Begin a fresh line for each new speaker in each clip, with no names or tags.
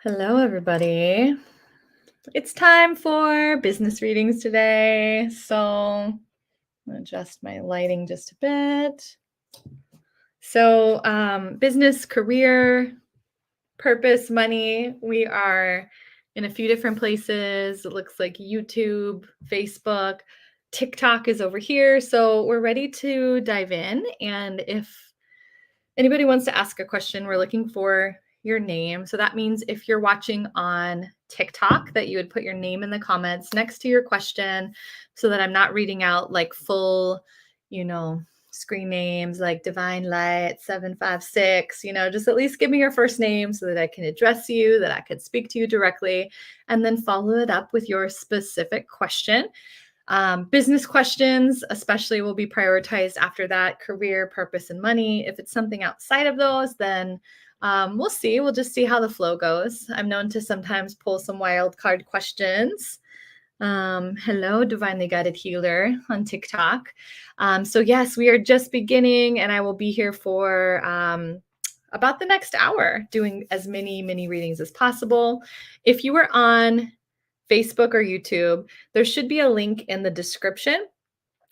Hello, everybody. It's time for business readings today. So I'm gonna adjust my lighting just a bit. So, business, career, purpose, money. We are in a few different places. It looks like YouTube, Facebook, TikTok is over here. So we're ready to dive in. And if anybody wants to ask a question, we're looking for your name. So that means if you're watching on TikTok, that you would put your name in the comments next to your question so that I'm not reading out like full, screen names like Divine Light 756, just at least give me your first name so that I can address you, that I could speak to you directly, and then follow it up with your specific question. Business questions, especially, will be prioritized after that. Career, purpose, and money. If it's something outside of those, then we'll see. We'll just see how the flow goes. I'm known to sometimes pull some wild card questions. Hello, Divinely Guided Healer on TikTok. So yes, we are just beginning, and I will be here for about the next hour doing as many readings as possible. If you were on Facebook or YouTube, there should be a link in the description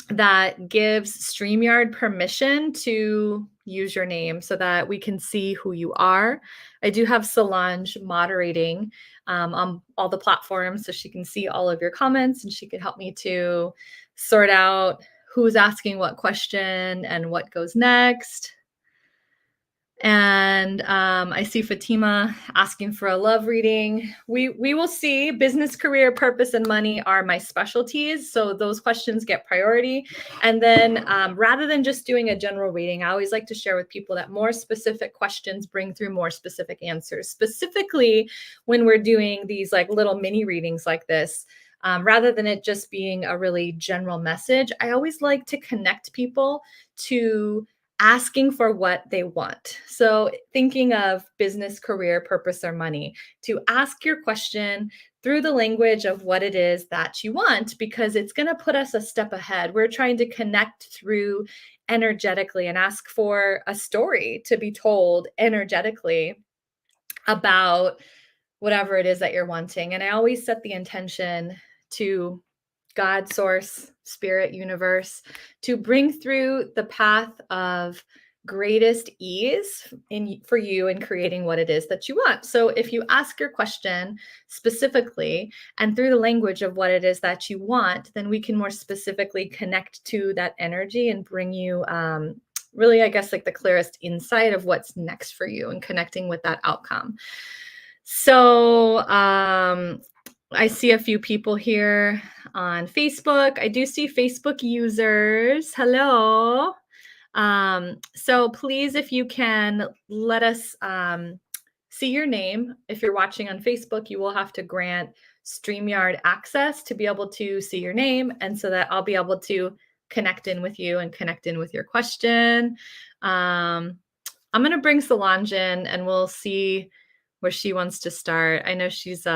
that gives StreamYard permission to use your name so that we can see who you are. I do have Solange moderating on all the platforms so she can see all of your comments and she can help me to sort out who's asking what question and what goes next. And I see Fatima asking for a love reading. We will see. Business, career, purpose, and money are my specialties. So those questions get priority. And then rather than just doing a general reading, I always like to share with people that more specific questions bring through more specific answers. Specifically, when we're doing these like little mini readings like this, rather than it just being a really general message, I always like to connect people to asking for what they want. So thinking of business, career, purpose, or money, to ask your question through the language of what it is that you want, because it's going to put us a step ahead. We're trying to connect through energetically and ask for a story to be told energetically about whatever it is that you're wanting. And I always set the intention to God, source, spirit, universe, to bring through the path of greatest ease for you in creating what it is that you want. So if you ask your question specifically and through the language of what it is that you want, then we can more specifically connect to that energy and bring you really, I guess, like the clearest insight of what's next for you and connecting with that outcome. So I see a few people here on Facebook. I do see Facebook users. Hello. So please, if you can, let us see your name. If you're watching on Facebook, you will have to grant StreamYard access to be able to see your name, and so that I'll be able to connect in with you and connect in with your question. I'm going to bring Solange in, and we'll see where she wants to start. I know she's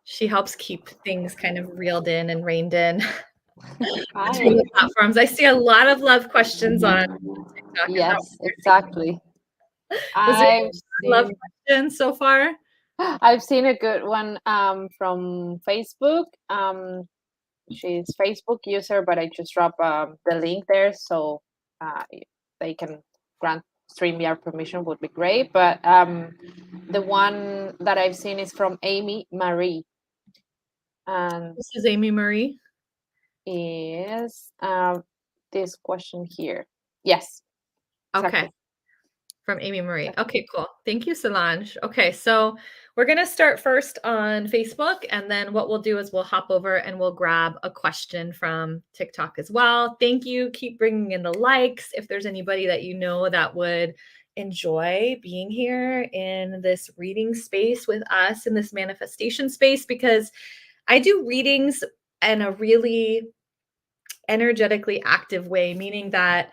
she helps keep things kind of reeled in and reined in between the platforms. I see a lot of love questions on TikTok.
Yes, exactly.
Was there a love question so far?
I've seen a good one from Facebook. She's Facebook user, but I just drop the link there so they can grant StreamYard permission would be great. But the one that I've seen is from Amy Marie. And
this is Amy Marie.
Is this question here? Yes.
Exactly. Okay. From Amy Marie. Okay, cool. Thank you, Solange. Okay, so we're going to start first on Facebook, and then what we'll do is we'll hop over and we'll grab a question from TikTok as well. Thank you. Keep bringing in the likes. If there's anybody that you know that would enjoy being here in this reading space with us, in this manifestation space, because I do readings in a really energetically active way, meaning that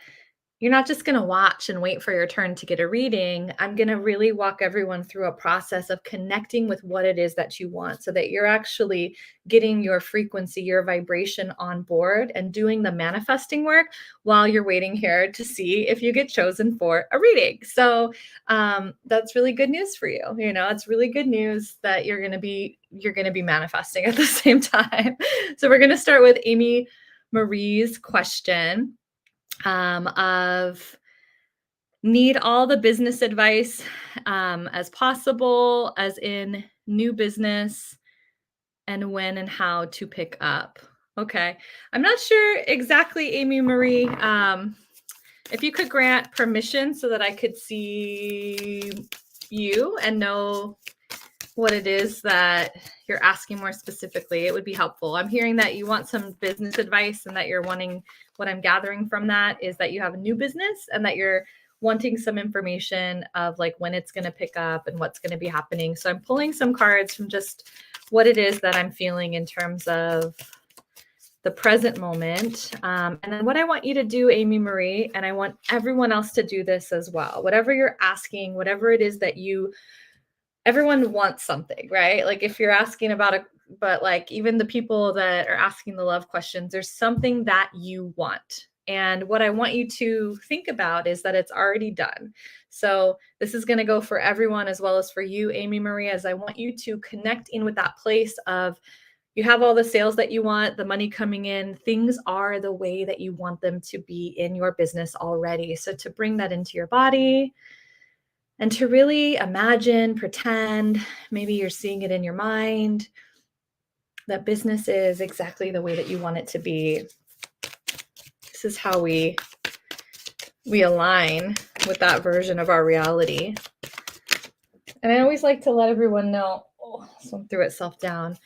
you're not just going to watch and wait for your turn to get a reading. I'm going to really walk everyone through a process of connecting with what it is that you want so that you're actually getting your frequency, your vibration on board and doing the manifesting work while you're waiting here to see if you get chosen for a reading. So that's really good news for you. You know, it's really good news that you're going to be manifesting at the same time. So we're going to start with Amy Marie's question. Of need all the business advice as possible, as in new business, and when and how to pick up. Okay. I'm not sure exactly, Amy Marie, if you could grant permission so that I could see you and know what it is that you're asking more specifically, it would be helpful. I'm hearing that you want some business advice and that you're wanting, what I'm gathering from that is that you have a new business and that you're wanting some information of like when it's going to pick up and what's going to be happening. So I'm pulling some cards from just what it is that I'm feeling in terms of the present moment. And then what I want you to do, Amy Marie, and I want everyone else to do this as well, whatever you're asking, whatever it is that everyone wants something, right? Like if you're asking about but like even the people that are asking the love questions, there's something that you want. And what I want you to think about is that it's already done. So this is going to go for everyone as well as for you, Amy Marie, as I want you to connect in with that place of you have all the sales that you want, the money coming in, things are the way that you want them to be in your business already. So to bring that into your body, and to really imagine, pretend, maybe you're seeing it in your mind, that business is exactly the way that you want it to be. This is how we align with that version of our reality. And I always like to let everyone know, someone threw itself down.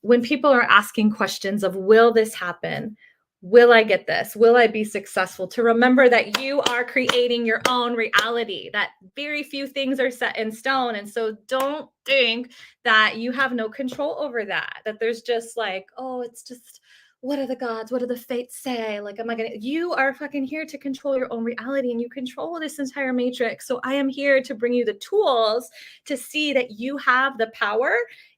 When people are asking questions of, will this happen? Will I get this? Will I be successful? To remember that you are creating your own reality, that very few things are set in stone. And so don't think that you have no control over that, that there's just like, oh, it's just, what are the gods? What do the fates say? Like, am I going to, you are fucking here to control your own reality and you control this entire matrix. So I am here to bring you the tools to see that you have the power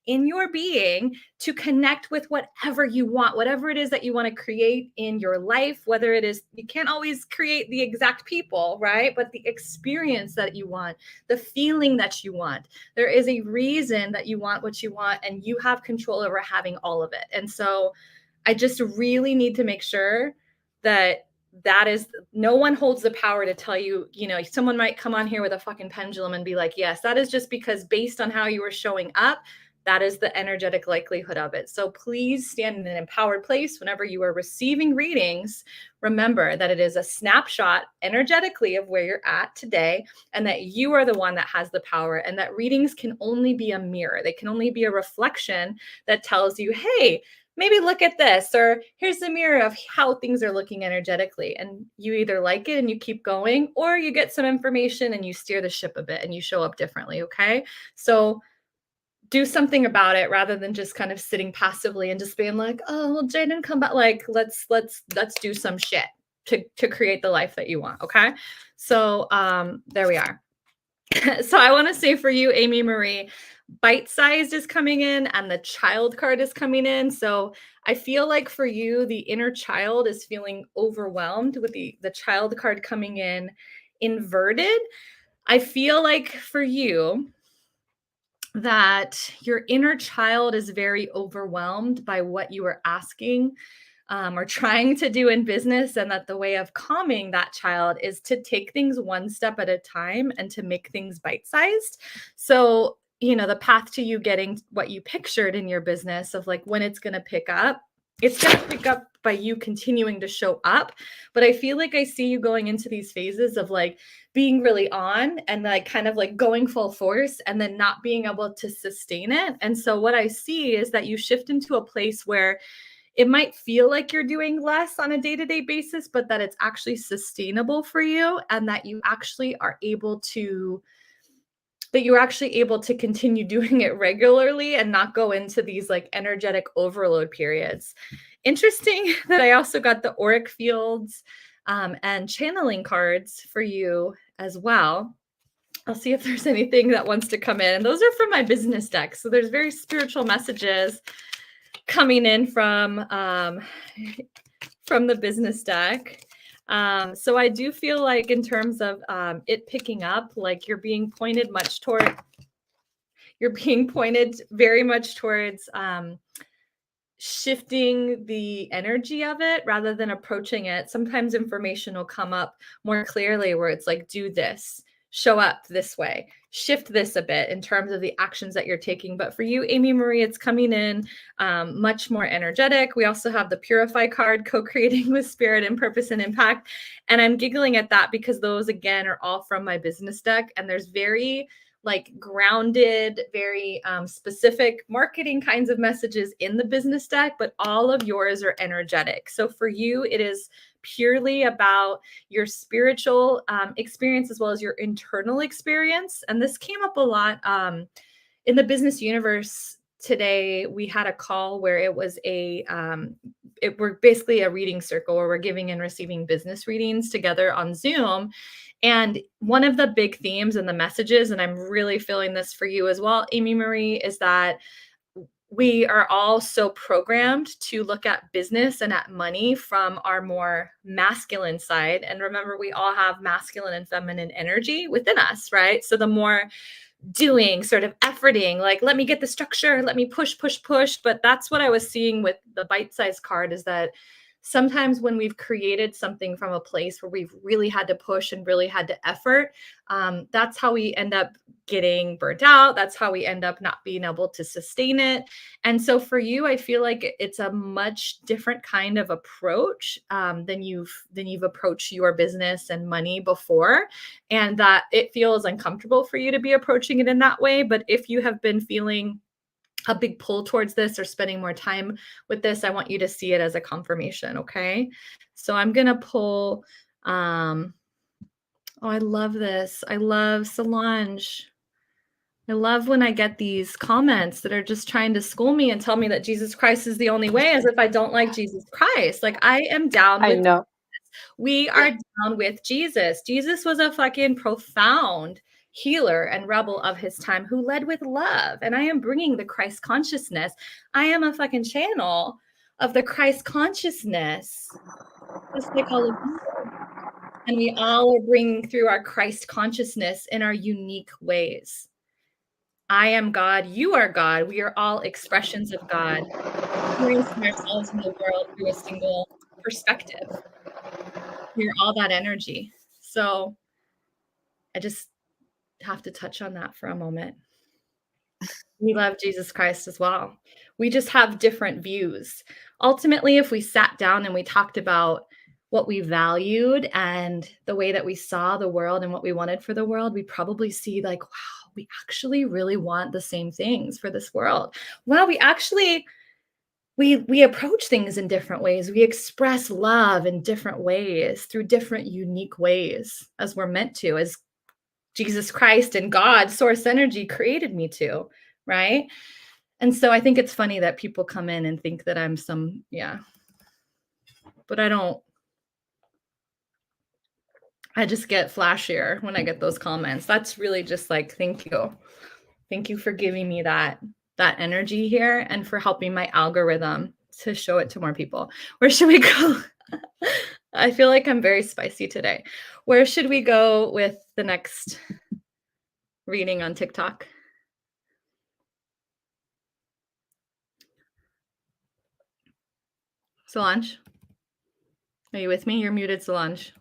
in your being to connect with whatever you want, whatever it is that you want to create in your life, whether it is, you can't always create the exact people, right? But the experience that you want, the feeling that you want, there is a reason that you want what you want and you have control over having all of it. And so I just really need to make sure that is, no one holds the power to tell you, you know, someone might come on here with a fucking pendulum and be like, yes, that is just because based on how you were showing up, that is the energetic likelihood of it. So please stand in an empowered place whenever you are receiving readings. Remember that it is a snapshot energetically of where you're at today and that you are the one that has the power, and that readings can only be a mirror. They can only be a reflection that tells you, hey, maybe look at this, or here's the mirror of how things are looking energetically. And you either like it and you keep going, or you get some information and you steer the ship a bit and you show up differently. Okay. So do something about it rather than just kind of sitting passively and just being like, oh, well, Jaden, come back. Like, let's do some shit to create the life that you want. Okay. So there we are. So I want to say for you, Amy Marie, bite-sized is coming in and the child card is coming in. So I feel like for you, the inner child is feeling overwhelmed with the child card coming in inverted. I feel like for you, that your inner child is very overwhelmed by what you are asking or trying to do in business, and that the way of calming that child is to take things one step at a time and to make things bite-sized. So, you know, the path to you getting what you pictured in your business of like when it's going to pick up, it's going to pick up by you continuing to show up. But I feel like I see you going into these phases of like being really on and like kind of like going full force and then not being able to sustain it. And so what I see is that you shift into a place where it might feel like you're doing less on a day-to-day basis, but that it's actually sustainable for you and that you actually are able to continue doing it regularly and not go into these like energetic overload periods. Interesting that I also got the auric fields and channeling cards for you as well. I'll see if there's anything that wants to come in. And those are from my business deck. So there's very spiritual messages coming in from the business deck. So I do feel like in terms of it picking up, like you're being pointed very much towards shifting the energy of it rather than approaching it. Sometimes information will come up more clearly where it's like, do this, show up this way, shift this a bit in terms of the actions that you're taking. But for you, Amy Marie, it's coming in much more energetic. We also have the Purify card, co-creating with spirit and purpose and impact. And I'm giggling at that because those, again, are all from my business deck. And there's very like grounded, very specific marketing kinds of messages in the business deck, but all of yours are energetic. So for you, it is purely about your spiritual experience as well as your internal experience. And this came up a lot in the business universe today. We had a call where it was we're basically a reading circle where we're giving and receiving business readings together on Zoom. And one of the big themes and the messages, and I'm really feeling this for you as well, Amy Marie, is that we are all so programmed to look at business and at money from our more masculine side. And remember, we all have masculine and feminine energy within us, right? So the more doing, sort of efforting, like, let me get the structure, let me push. But that's what I was seeing with the bite-sized card, is that sometimes when we've created something from a place where we've really had to push and really had to effort, that's how we end up getting burnt out. That's how we end up not being able to sustain it. And so for you, I feel like it's a much different kind of approach than you've approached your business and money before, and that it feels uncomfortable for you to be approaching it in that way. But if you have been feeling a big pull towards this or spending more time with this, I want you to see it as a confirmation. Okay. So I'm going to pull, oh, I love this. I love Solange. I love when I get these comments that are just trying to school me and tell me that Jesus Christ is the only way, as if I don't like Jesus Christ. Like, I am down with,
I know.
we are down with Jesus. Jesus was a fucking profound healer and rebel of his time who led with love. And I am bringing the Christ consciousness. I am a fucking channel of the Christ consciousness, just like all of you. And we all are bringing through our Christ consciousness in our unique ways. I am God, you are God. We are all expressions of God, experiencing ourselves in the world through a single perspective. We're all that energy. So I just have to touch on that for a moment. We love Jesus Christ as well. We just have different views. Ultimately, if we sat down and we talked about what we valued and the way that we saw the world and what we wanted for the world, we probably see like, wow, we actually really want the same things for this world. Wow, we actually we approach things in different ways. We express love in different ways, through different unique ways, as we're meant to, as Jesus Christ and God, source energy, created me to, right? And so I think it's funny that people come in and think that I'm some, but I don't. I just get flashier when I get those comments. That's really just like, thank you. Thank you for giving me that energy here and for helping my algorithm to show it to more people. Where should we go? I feel like I'm very spicy today. Where should we go with the next reading on TikTok? Solange, are you with me? You're muted, Solange.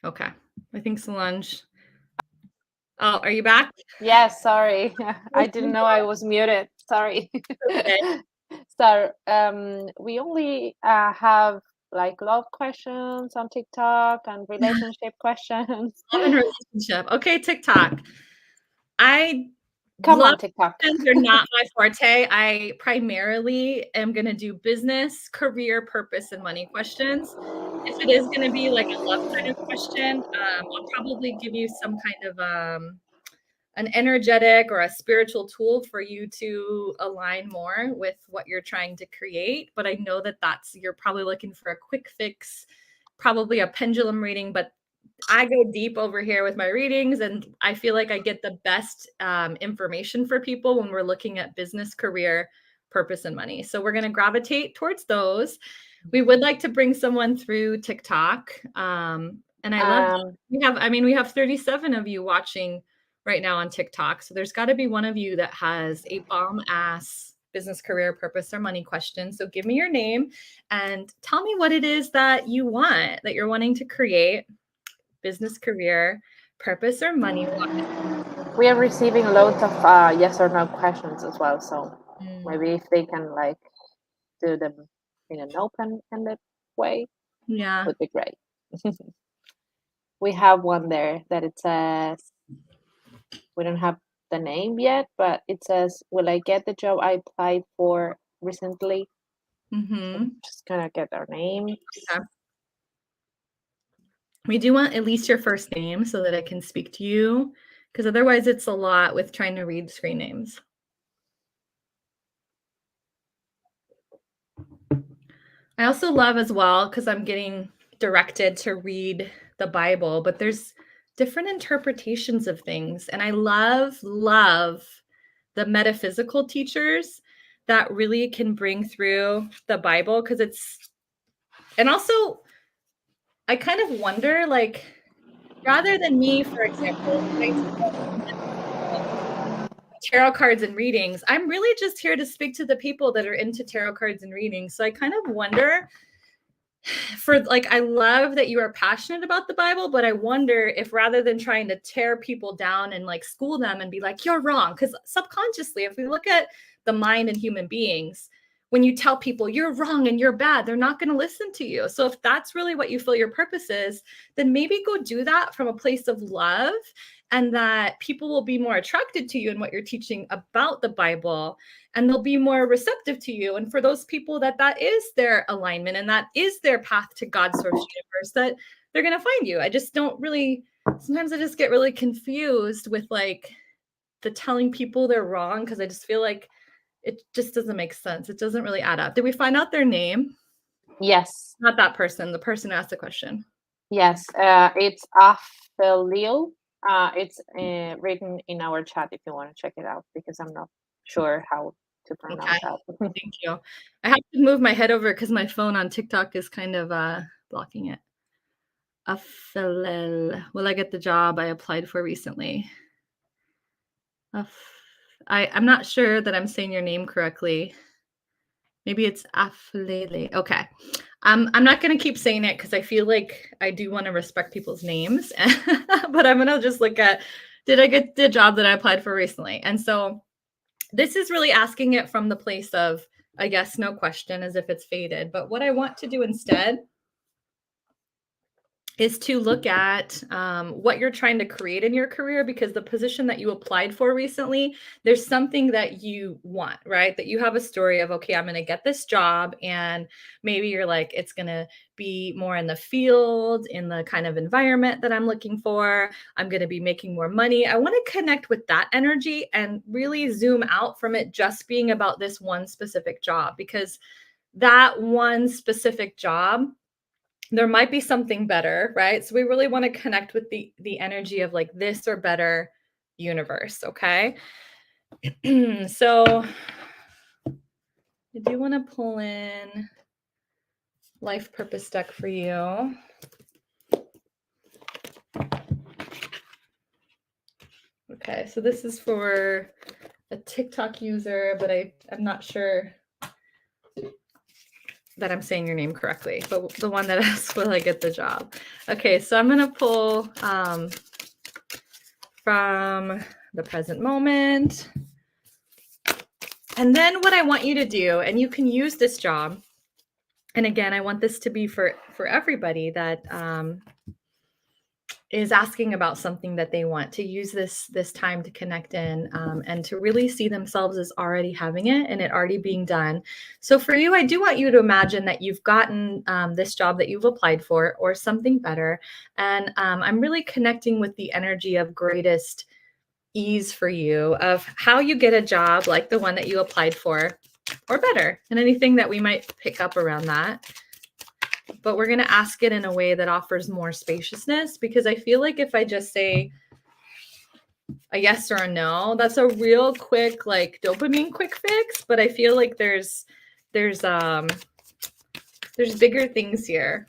Okay. I think Solange. Oh, are you back?
Yes, sorry. I didn't know I was muted. Sorry.
Okay.
So we only have like love questions on TikTok and relationship questions.
Love and relationship. Okay, TikTok.
Come on, TikTok.
They're not my forte. I primarily am going to do business, career, purpose, and money questions. If it is going to be like a love kind of question, I'll probably give you some kind of an energetic or a spiritual tool for you to align more with what you're trying to create. But I know that you're probably looking for a quick fix probably a pendulum reading, but I go deep over here with my readings, and I feel like I get the best information for people when we're looking at business, career, purpose, and money. So we're going to gravitate towards those. We would like to bring someone through TikTok. And I love we have 37 of you watching right now on TikTok. So there's got to be one of you that has a bomb ass business, career, purpose, or money question. So give me your name and tell me what it is that you want, that you're wanting to create. Business, career, purpose, or money.
We are receiving loads of yes or no questions as well. So maybe if they can like do them in an open-ended way, would be great. We have one there that it says, we don't have the name yet, but it says, will I get the job I applied for recently? Just gonna get their name.
Okay. We do want at least your first name so that I can speak to you, because otherwise it's a lot with trying to read screen names. I also love as well, because I'm getting directed to read the Bible, but there's different interpretations of things. And I love the metaphysical teachers that really can bring through the Bible, because and also I kind of wonder, like, rather than me, for example, tarot cards and readings, I'm really just here to speak to the people that are into tarot cards and readings. So I kind of wonder I love that you are passionate about the Bible, but I wonder if rather than trying to tear people down and like school them and be like, you're wrong, because subconsciously, if we look at the mind and human beings, when you tell people you're wrong and you're bad, they're not going to listen to you. So if that's really what you feel your purpose is, then maybe go do that from a place of love, and that people will be more attracted to you and what you're teaching about the Bible, and they'll be more receptive to you. And for those people that is their alignment and that is their path to God's source universe, that they're going to find you. I just don't really, sometimes I just get really confused with like the telling people they're wrong, because I just feel like it just doesn't make sense. It doesn't really add up. Did we find out their name?
Yes.
Not that person, the person who asked the question.
Yes, it's Afelio. It's written in our chat if you want to check it out, because I'm not sure how to pronounce that.
Thank you. I have to move my head over because my phone on TikTok is kind of blocking it. Afelel. Will I get the job I applied for recently? I'm not sure that I'm saying your name correctly. Maybe it's Aflele. Okay. I'm not going to keep saying it because I feel like I do want to respect people's names, but I'm going to just look at, did I get the job that I applied for recently? And so this is really asking it from the place of a yes, no question, as if it's faded. But what I want to do instead is to look at what you're trying to create in your career, because the position that you applied for recently, there's something that you want, right? That you have a story of, okay, I'm going to get this job, and maybe you're like, it's going to be more in the field, in the kind of environment that I'm looking for. I'm going to be making more money. I want to connect with that energy and really zoom out from it just being about this one specific job, because that one specific job, there might be something better, right? So we really want to connect with the energy of like this or better universe, okay? So I do want to pull in life purpose deck for you. Okay, so this is for a TikTok user, but I'm not sure that I'm saying your name correctly, but the one that asks, will I get the job? Okay, so I'm going to pull from the present moment. And then what I want you to do, and you can use this job, and again, I want this to be for everybody that is asking about something that they want, to use this time to connect in and to really see themselves as already having it and it already being done. So for you, I do want you to imagine that you've gotten this job that you've applied for, or something better. And I'm really connecting with the energy of greatest ease for you, of how you get a job like the one that you applied for, or better, and anything that we might pick up around that. but we're going to ask it in a way that offers more spaciousness, because I feel like if I just say a yes or a no, that's a real quick, like, dopamine quick fix, but I feel like there's bigger things here.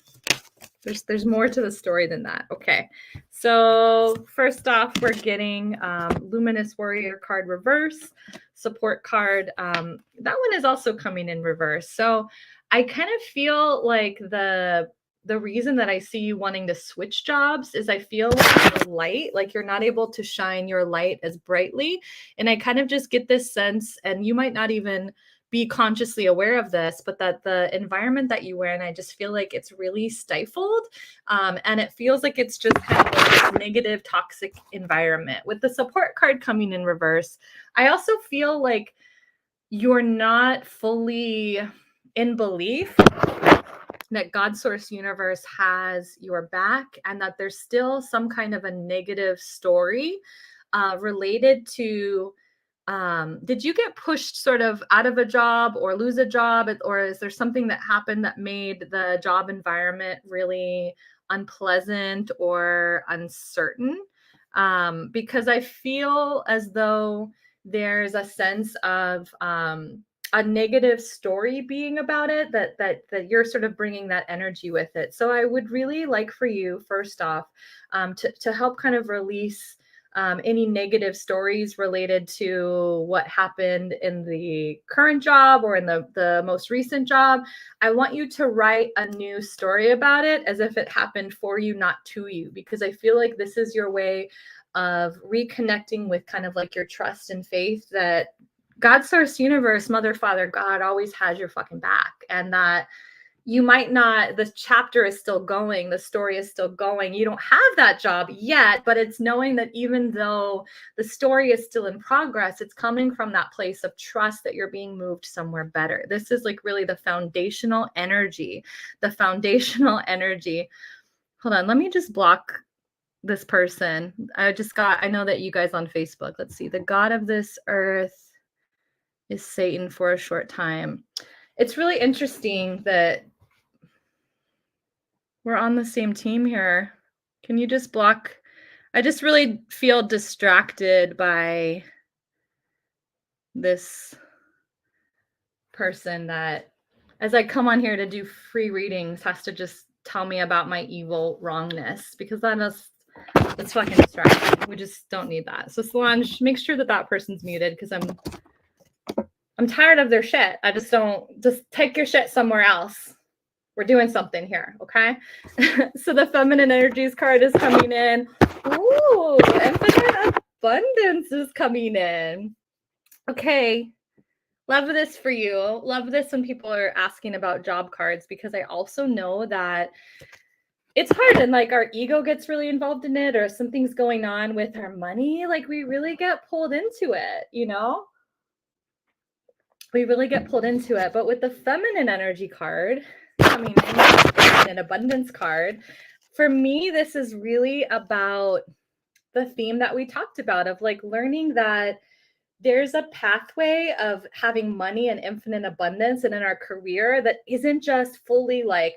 There's more to the story than that. Okay, so first off, we're getting Luminous Warrior card reverse, support card. That one is also coming in reverse. So I kind of feel like the reason that I see you wanting to switch jobs is I feel like your light, like you're not able to shine your light as brightly. And I kind of just get this sense, and you might not even be consciously aware of this, but that the environment that you wear, and I just feel like it's really stifled. And it feels like it's just kind of like this negative, toxic environment. With the support card coming in reverse, I also feel like you're not fully in belief that God Source Universe has your back, and that there's still some kind of a negative story related to did you get pushed sort of out of a job or lose a job, or is there something that happened that made the job environment really unpleasant or uncertain? Because I feel as though there's a sense of a negative story being about it, that you're sort of bringing that energy with it. So I would really like for you, first off, to help kind of release any negative stories related to what happened in the current job or in the most recent job. I want you to write a new story about it as if it happened for you, not to you, because I feel like this is your way of reconnecting with kind of like your trust and faith that God, Source, Universe, Mother, Father, God always has your fucking back, and that you might not, the chapter is still going, the story is still going. You don't have that job yet, but it's knowing that even though the story is still in progress, it's coming from that place of trust that you're being moved somewhere better. This is like really the foundational energy, Hold on, let me just block this person. I know that you guys on Facebook, let's see, the God of this earth is Satan for a short time. It's really interesting that we're on the same team here. Can you just block? I just really feel distracted by this person that, as I come on here to do free readings, has to just tell me about my evil wrongness, because that's fucking distracting. We just don't need that. So Solange, make sure that person's muted, because I'm tired of their shit. I just take your shit somewhere else. We're doing something here, okay? So the feminine energies card is coming in. Ooh, infinite abundance is coming in. Okay. Love this for you. Love this when people are asking about job cards, because I also know that it's hard, and like our ego gets really involved in it, or something's going on with our money. Like we really get pulled into it, you know? We really get pulled into it. But with the feminine energy card coming in, an abundance card, for me, this is really about the theme that we talked about, of like learning that there's a pathway of having money and infinite abundance, and in our career that isn't just fully like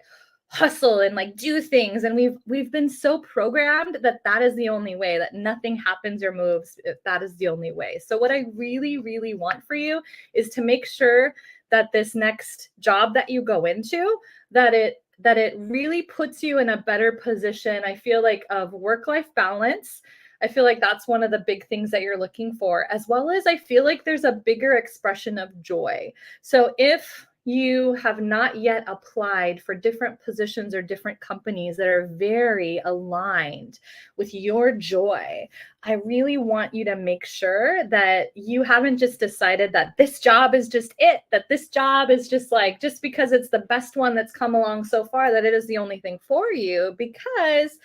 hustle and like do things. And we've been so programmed that is the only way, that nothing happens or moves if that is the only way. So what I really, really want for you is to make sure that this next job that you go into, that it really puts you in a better position, I feel like, of work-life balance. I feel like that's one of the big things that you're looking for, as well as I feel like there's a bigger expression of joy. So if you have not yet applied for different positions or different companies that are very aligned with your joy, I really want you to make sure that you haven't just decided that this job is just it, that this job is just like, just because it's the best one that's come along so far, that it is the only thing for you. Because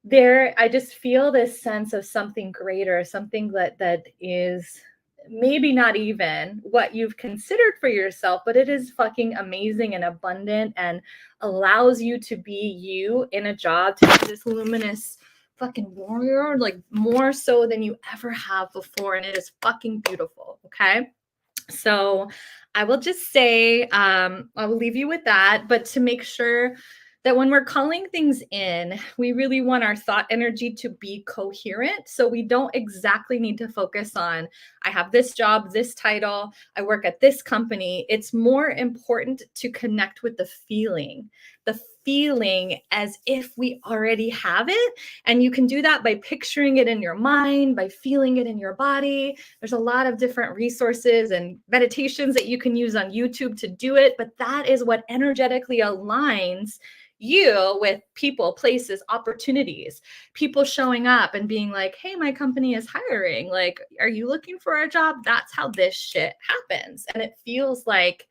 I just feel this sense of something greater, something that is maybe not even what you've considered for yourself, but it is fucking amazing and abundant, and allows you to be you in a job, to be this luminous fucking warrior, like more so than you ever have before. And it is fucking beautiful. Okay. So I will just say, I will leave you with that, but to make sure that when we're calling things in, we really want our thought energy to be coherent. So we don't exactly need to focus on, I have this job, this title, I work at this company. It's more important to connect with the feeling as if we already have it. And you can do that by picturing it in your mind, by feeling it in your body. There's a lot of different resources and meditations that you can use on YouTube to do it, but that is what energetically aligns you with people, places, opportunities, people showing up and being like, hey, my company is hiring. Like, are you looking for a job? That's how this shit happens. And it feels like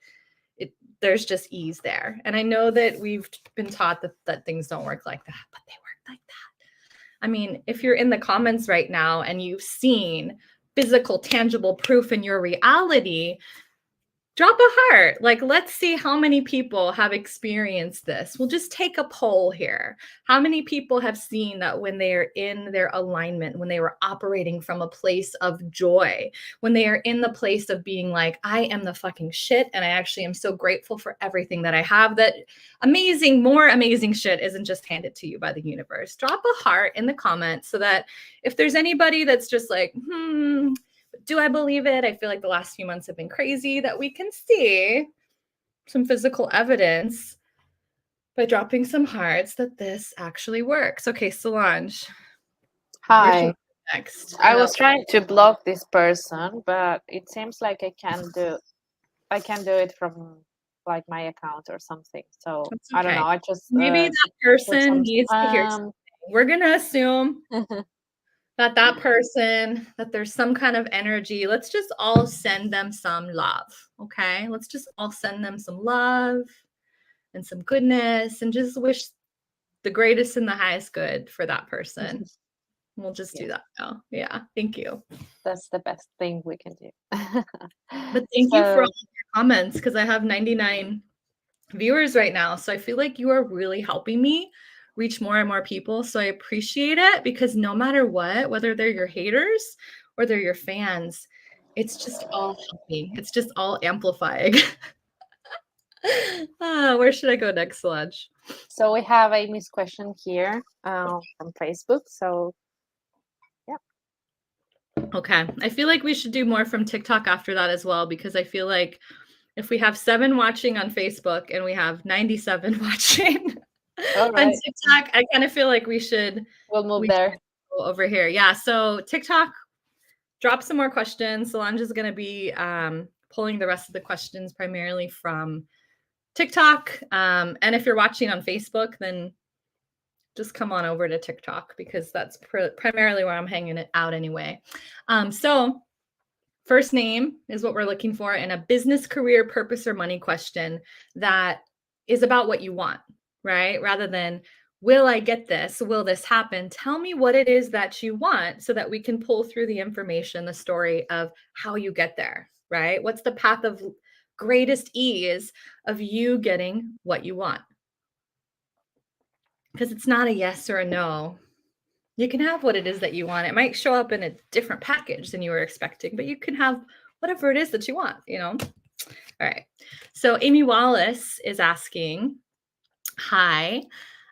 there's just ease there. And I know that we've been taught that things don't work like that, but they work like that. I mean, if you're in the comments right now and you've seen physical, tangible proof in your reality, drop a heart. Like, let's see how many people have experienced this. We'll just take a poll here. How many people have seen that when they are in their alignment, when they were operating from a place of joy, when they are in the place of being like, I am the fucking shit, and I actually am so grateful for everything that I have, that more amazing shit isn't just handed to you by the universe. Drop a heart in the comments so that if there's anybody that's just like, do I believe it? I feel like the last few months have been crazy, that we can see some physical evidence by dropping some hearts that this actually works. Okay, Solange.
Hi.
Next.
I was trying to block this person, but it seems like I can do it from like my account or something. So
okay.
I don't know. I just
maybe that person needs to hear something. We're gonna assume that person, that there's some kind of energy. Let's just all send them some love. Okay, let's just all send them some love and some goodness, and just wish the greatest and the highest good for that person. We'll just do that now. Yeah, thank you.
That's the best thing we can do.
But thank you for all your comments, because I have 99 viewers right now. So I feel like you are really helping me reach more and more people. So I appreciate it, because no matter what, whether they're your haters or they're your fans, it's just all helping. It's just all amplifying. Where should I go next, Solange?
So we have Amy's question here from Facebook. So yeah.
Okay. I feel like we should do more from TikTok after that as well, because I feel like if we have 7 watching on Facebook and we have 97 watching on TikTok, I kind of feel like we'll move there. Go over here. Yeah. So TikTok, drop some more questions. Solange is going to be pulling the rest of the questions primarily from TikTok. And if you're watching on Facebook, then just come on over to TikTok, because that's primarily where I'm hanging it out anyway. So first name is what we're looking for in a business, career, purpose, or money question that is about what you want, right? Rather than, will I get this? Will this happen? Tell me what it is that you want so that we can pull through the information, the story of how you get there, right? What's the path of greatest ease of you getting what you want? Because it's not a yes or a no. You can have what it is that you want. It might show up in a different package than you were expecting, but you can have whatever it is that you want, you know? All right. So Amy Wallace is asking, hi,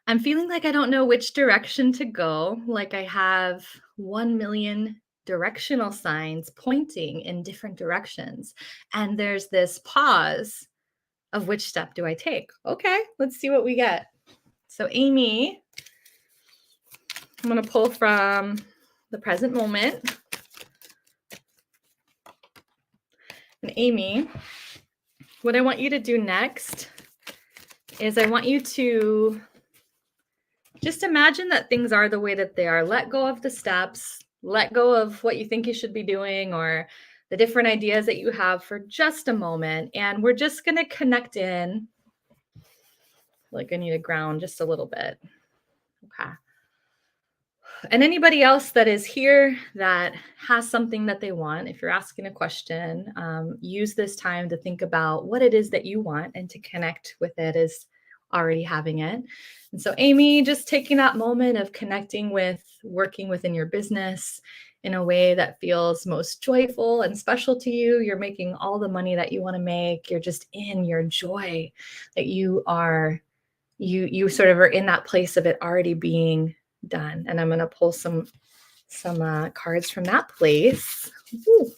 I'm feeling like I don't know which direction to go. Like I have 1 million directional signs pointing in different directions. And there's this pause of which step do I take? Okay, let's see what we get. So Amy, I'm going to pull from the present moment. And Amy, what I want you to do next is I want you to just imagine that things are the way that they are. Let go of the steps, let go of what you think you should be doing or the different ideas that you have for just a moment. And we're just going to connect in. Like I need to ground just a little bit. Okay. And anybody else that is here that has something that they want, if you're asking a question, use this time to think about what it is that you want and to connect with it as already having it. And so Amy, just taking that moment of connecting with working within your business in a way that feels most joyful and special to you. You're making all the money that you want to make. You're just in your joy that you are you sort of are in that place of it already being done. And I'm going to pull some cards from that place. Ooh,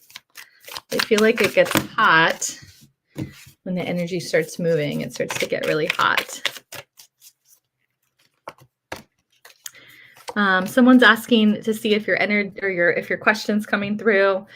I feel like it gets hot when the energy starts moving. It starts to get really hot. Someone's asking to see if your energy or if your question's coming through.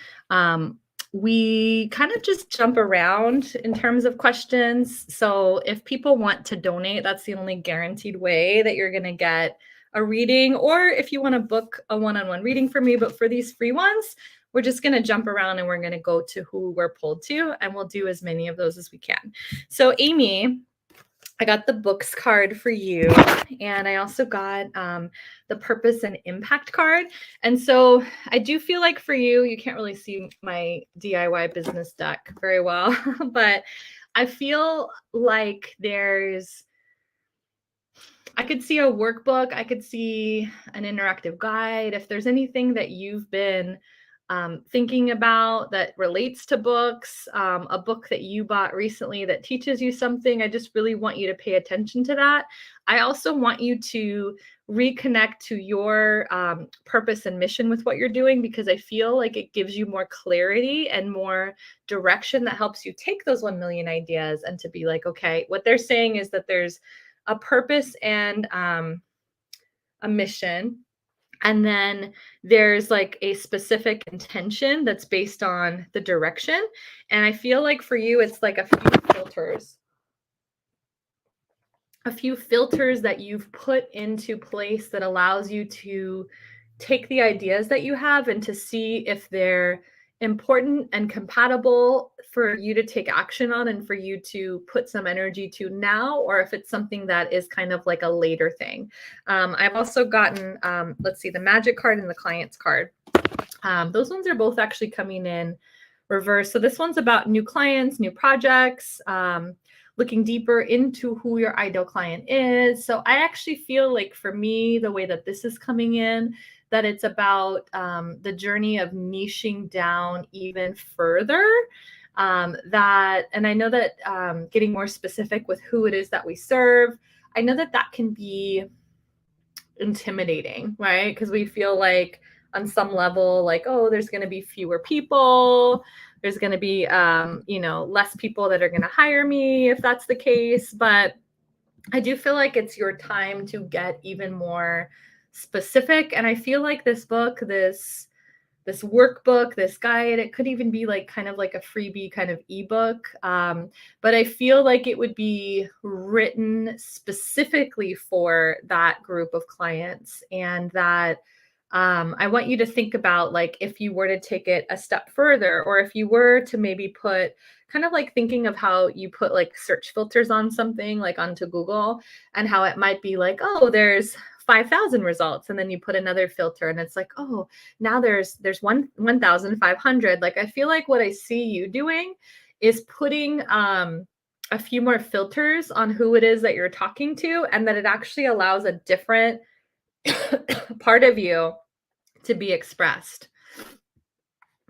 We kind of just jump around in terms of questions. So if people want to donate, that's the only guaranteed way that you're going to get a reading, or if you want to book a one-on-one reading for me. But for these free ones, we're just going to jump around and we're going to go to who we're pulled to, and we'll do as many of those as we can. So Amy, I got the books card for you, and I also got the purpose and impact card. And so I do feel like for you, you can't really see my DIY business deck very well, but I feel like I could see a workbook, I could see an interactive guide. If there's anything that you've been thinking about that relates to books, a book that you bought recently that teaches you something, I just really want you to pay attention to that. I also want you to reconnect to your purpose and mission with what you're doing, because I feel like it gives you more clarity and more direction that helps you take those 1 million ideas and to be like, okay, what they're saying is that there's a purpose and a mission. And then there's like a specific intention that's based on the direction. And I feel like for you, it's like a few filters that you've put into place that allows you to take the ideas that you have and to see if they're important and compatible for you to take action on and for you to put some energy to now, or if it's something that is kind of like a later thing. I've also gotten, let's see, the magic card and the clients card. Those ones are both actually coming in reverse. So this one's about new clients, new projects, looking deeper into who your ideal client is. So I actually feel like for me, the way that this is coming in, that it's about the journey of niching down even further. And I know that getting more specific with who it is that we serve, I know that that can be intimidating, right? Because we feel like on some level, like, oh, there's going to be fewer people. There's going to be, less people that are going to hire me if that's the case. But I do feel like it's your time to get even more specific. And I feel like this book, this workbook, this guide, it could even be like kind of like a freebie kind of ebook. But I feel like it would be written specifically for that group of clients, and that I want you to think about, like, if you were to take it a step further, or if you were to maybe put kind of like thinking of how you put like search filters on something like onto Google, and how it might be like, oh, there's 5,000 results, and then you put another filter and it's like, oh, now there's 1,500. Like, I feel like what I see you doing is putting a few more filters on who it is that you're talking to, and that it actually allows a different part of you to be expressed.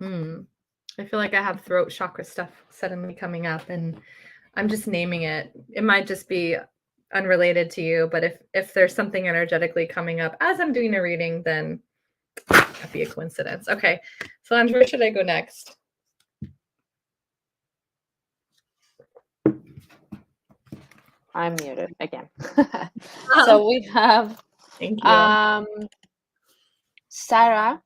I feel like I have throat chakra stuff suddenly coming up, and I'm just naming it. It might just be unrelated to you, but if there's something energetically coming up as I'm doing a reading, then that'd be a coincidence. Okay, so Andrea, where should I go next?
I'm muted again. So we have
Thank you.
Sarah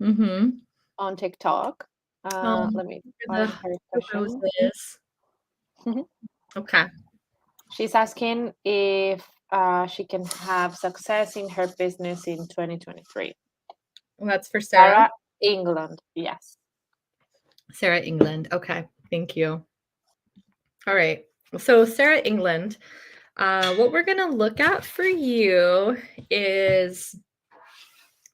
Mm-hmm.
on TikTok. Let me find her question.
Okay.
She's asking if she can have success in her business in 2023.
Well, that's for Sarah.
England. Yes.
Sarah England. Okay. Thank you. All right. So Sarah England, what we're going to look at for you is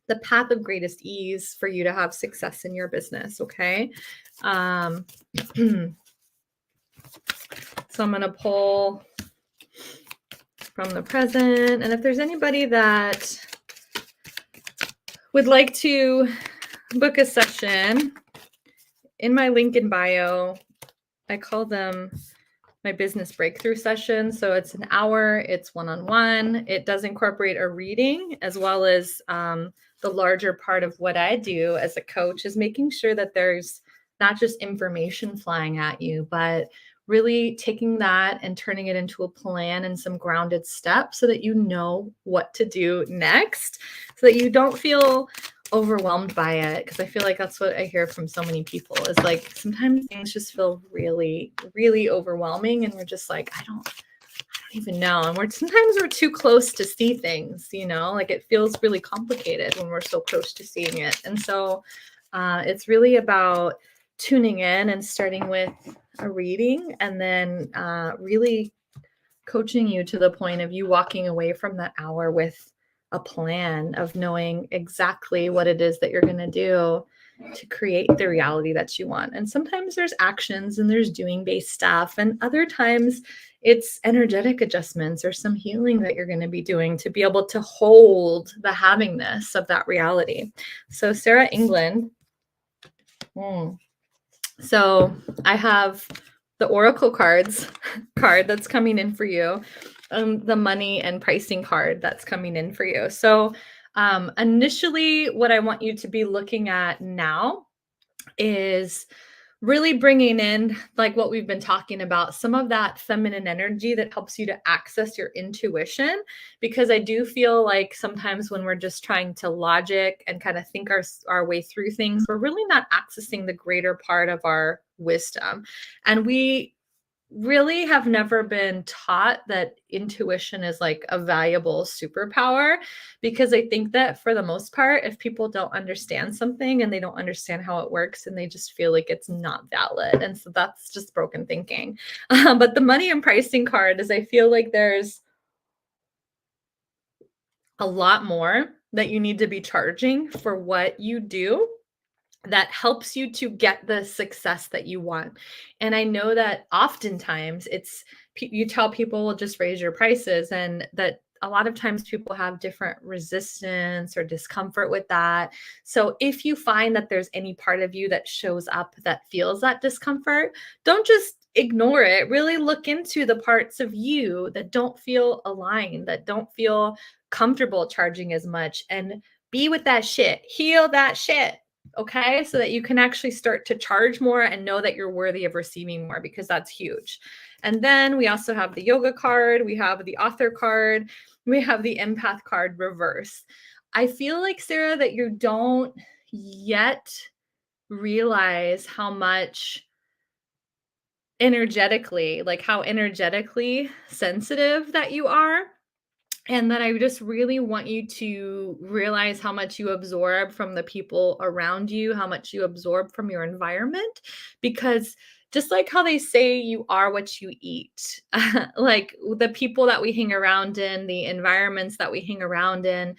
the path of greatest ease for you to have success in your business. Okay. So I'm going to pull from the present. And if there's anybody that would like to book a session, in my link in bio, I call them my business breakthrough session. So it's an hour, it's one-on-one. It does incorporate a reading as well as the larger part of what I do as a coach is making sure that there's not just information flying at you, but really taking that and turning it into a plan and some grounded steps so that you know what to do next, so that you don't feel overwhelmed by it. Because I feel like that's what I hear from so many people is like sometimes things just feel really, really overwhelming, and we're just like, I don't even know. And sometimes we're too close to see things, like it feels really complicated when we're so close to seeing it. And so it's really about tuning in and starting with a reading, and then really coaching you to the point of you walking away from that hour with a plan of knowing exactly what it is that you're going to do to create the reality that you want. And sometimes there's actions and there's doing based stuff, and other times it's energetic adjustments or some healing that you're going to be doing to be able to hold the havingness of that reality. So Sarah England. So I have the Oracle card that's coming in for you, the money and pricing card that's coming in for you. So initially, what I want you to be looking at now is really bringing in, like what we've been talking about, some of that feminine energy that helps you to access your intuition. Because I do feel like sometimes when we're just trying to logic and kind of think our way through things, we're really not accessing the greater part of our wisdom. And we really have never been taught that intuition is like a valuable superpower, because I think that for the most part, if people don't understand something and they don't understand how it works, and they just feel like it's not valid. And so that's just broken thinking. But the money and pricing card is, I feel like there's a lot more that you need to be charging for what you do that helps you to get the success that you want. And I know that oftentimes you tell people, well, just raise your prices, and that a lot of times people have different resistance or discomfort with that. So if you find that there's any part of you that shows up that feels that discomfort, don't just ignore it. Really look into the parts of you that don't feel aligned, that don't feel comfortable charging as much, and be with that shit. Heal that shit. Okay, so that you can actually start to charge more and know that you're worthy of receiving more, because that's huge. And then we also have the yoga card, we have the author card, we have the empath card reverse. I feel like, Sarah, that you don't yet realize how much how energetically sensitive that you are. And that I just really want you to realize how much you absorb from the people around you, how much you absorb from your environment, because just like how they say you are what you eat, like the people that we hang around in, the environments that we hang around in,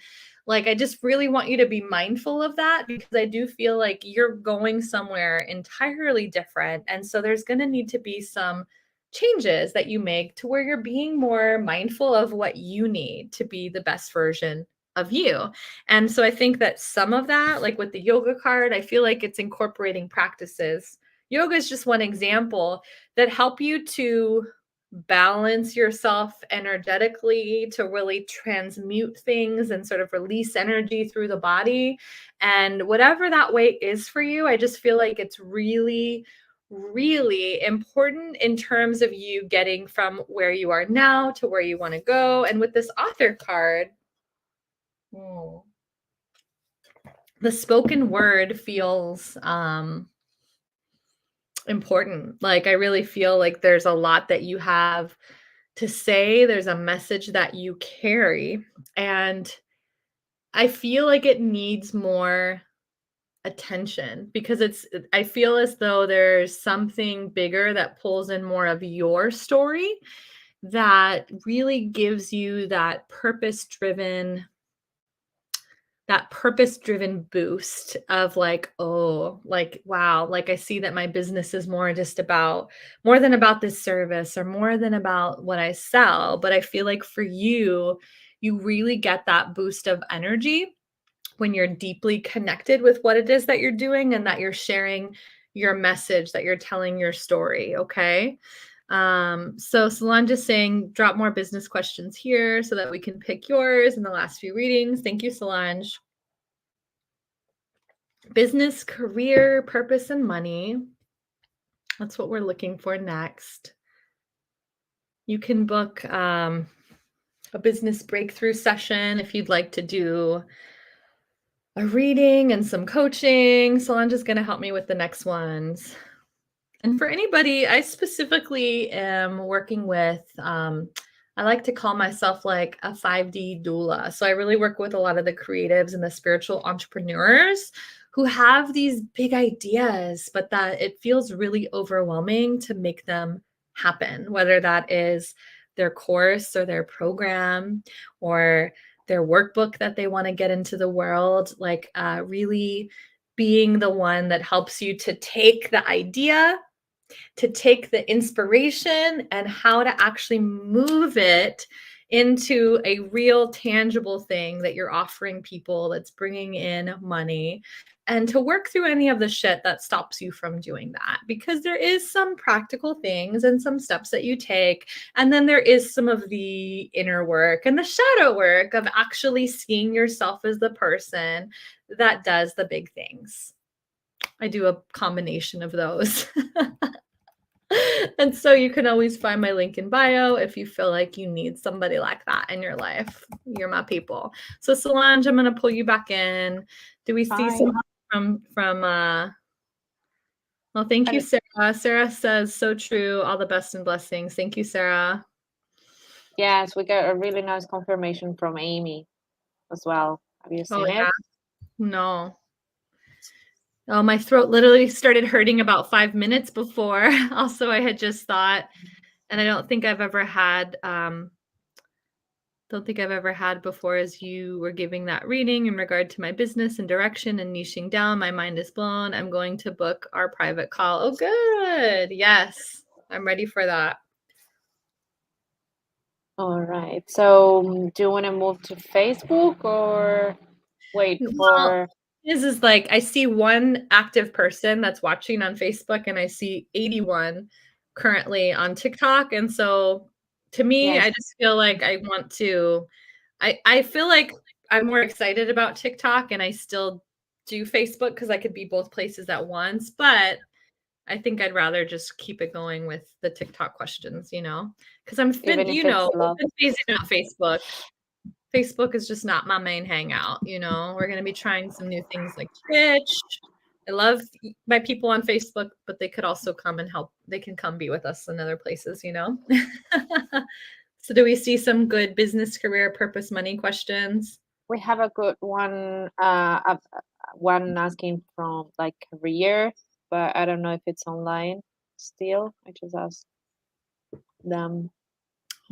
like I just really want you to be mindful of that, because I do feel like you're going somewhere entirely different. And so there's going to need to be some changes that you make to where you're being more mindful of what you need to be the best version of you. And so I think that some of that, like with the yoga card, I feel like it's incorporating practices. Yoga is just one example that help you to balance yourself energetically, to really transmute things and sort of release energy through the body. And whatever that way is for you, I just feel like it's really really important in terms of you getting from where you are now to where you want to go. And with this author card, the spoken word feels important. Like I really feel like there's a lot that you have to say. There's a message that you carry, and I feel like it needs more attention, because I feel as though there's something bigger that pulls in more of your story that really gives you that purpose driven boost of like, oh, like wow, like I see that my business is more than about this service or more than about what I sell. But I feel like for you really get that boost of energy when you're deeply connected with what it is that you're doing and that you're sharing your message, that you're telling your story. Okay. So Solange is saying, drop more business questions here so that we can pick yours in the last few readings. Thank you, Solange. Business, career, purpose, and money. That's what we're looking for next. You can book a business breakthrough session if you'd like to do a reading and some coaching. Solange is going to help me with the next ones. And for anybody, I specifically am working with, I like to call myself like a 5D doula. So I really work with a lot of the creatives and the spiritual entrepreneurs who have these big ideas, but that it feels really overwhelming to make them happen, whether that is their course or their program or their workbook that they want to get into the world, like really being the one that helps you to take the idea, to take the inspiration and how to actually move it into a real tangible thing that you're offering people that's bringing in money, and to work through any of the shit that stops you from doing that, because there is some practical things and some steps that you take, and then there is some of the inner work and the shadow work of actually seeing yourself as the person that does the big things. I do a combination of those. And so you can always find my link in bio if you feel like you need somebody like that in your life. You're my people. So Solange, I'm going to pull you back in. Do we see some from well, thank you, Sarah. Sarah says, so true. All the best and blessings. Thank you, Sarah.
Yes, we got a really nice confirmation from Amy as well. Have you seen it?
No. Oh, my throat literally started hurting about 5 minutes before. Also, I had just thought, and I don't think I've ever had before, as you were giving that reading in regard to my business and direction and niching down. My mind is blown. I'm going to book our private call. Oh, good. Yes, I'm ready for that.
All right. So do you want to move to Facebook or wait for...
This is like, I see one active person that's watching on Facebook, and I see 81 currently on TikTok. And so to me, I just feel like I want to, I feel like I'm more excited about TikTok, and I still do Facebook because I could be both places at once. But I think I'd rather just keep it going with the TikTok questions, because I'm, open phasing out Facebook. Facebook is just not my main hangout. We're going to be trying some new things like Twitch. I love my people on Facebook, but they could also come and help. They can come be with us in other places, So do we see some good business, career, purpose, money questions?
We have a good one, one asking from like career, but I don't know if it's online still. I just asked them.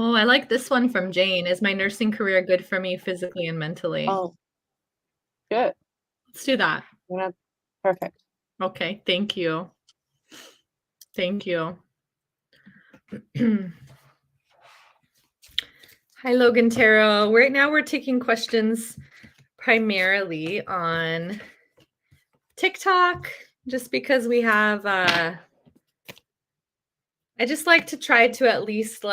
Oh, I like this one from Jane. Is my nursing career good for me physically and mentally?
Oh, good.
Let's do that.
Perfect.
Okay, thank you. Thank you. Hi, Logan Tarot. Right now we're taking questions primarily on TikTok, just because we have, I just like to try to at least